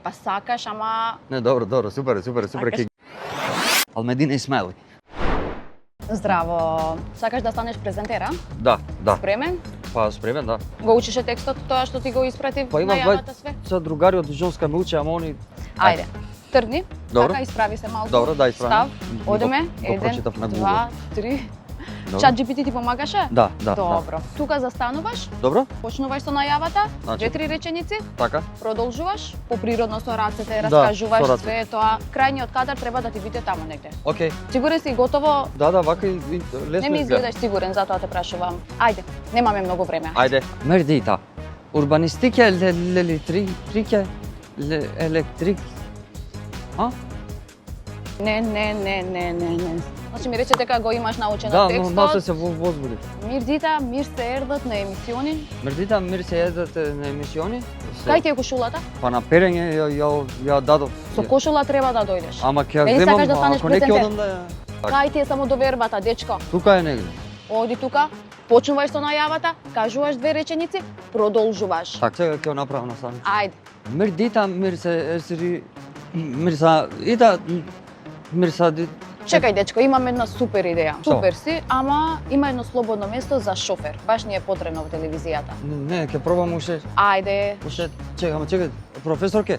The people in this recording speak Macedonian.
Па сакаш, ама... Не, добро, супер. Сакаш. Алмедина Исмаили. Здраво. Сакаш да станеш презентера? Да. Спремен? Па спремен, да. Го учише текстот, тоа што ти го испрати Па имам најавата све? Са другари од Жонска ме учи, ама они... Ајде, тргни. Добро. Така, исправи се малку. Добро, да, исправам. Став, одеме. Го прочитав на 1, Google. 2, 3. Добро. Чат GPT ти помагаше? Да. Добро. Тука застануваш, Добро? почнуваш со најавата, Значи? 2-3 реченици, Така. продолжуваш, поприродно со рацете, Да, раскажуваш со рацете. све тоа. Крајниот кадар треба да ти биде таму негде. Океј. Сигурен си готово? Да, вака и лесно Не ми изгледаш сигурен, затоа те прашувам. Ајде, немаме многу време. Ајде. Мердита. Урбанистика електрика електрик. А? Не. Значи ми рече дека го имаш научено Да, но текстот. малце се возбуди. Мирдита, мир се ердат на емисиони. Мердита, мир се едат на емисиони. Кај ти е кошулата? Па на перење ја дадов. Со кошула треба да дојдеш. Ама ќе Дали земам, сакаш да станеш ако не ќе презентер? одам да ја... Кај ти е само довербата, дечко? Тука е негде. Оди тука, почнувај со најавата, кажуваш 2 реченици, продолжуваш. Так, сега ќе го направам на сами. Ајде. Мердита, мир се есри... Мир са... Чекај, дечко, имам една супер идеја. Што? Супер си, ама има едно слободно место за шофер. Баш ни е потребно во телевизијата. Не, ќе пробам уште. Ајде. Уште, чекај, професорке,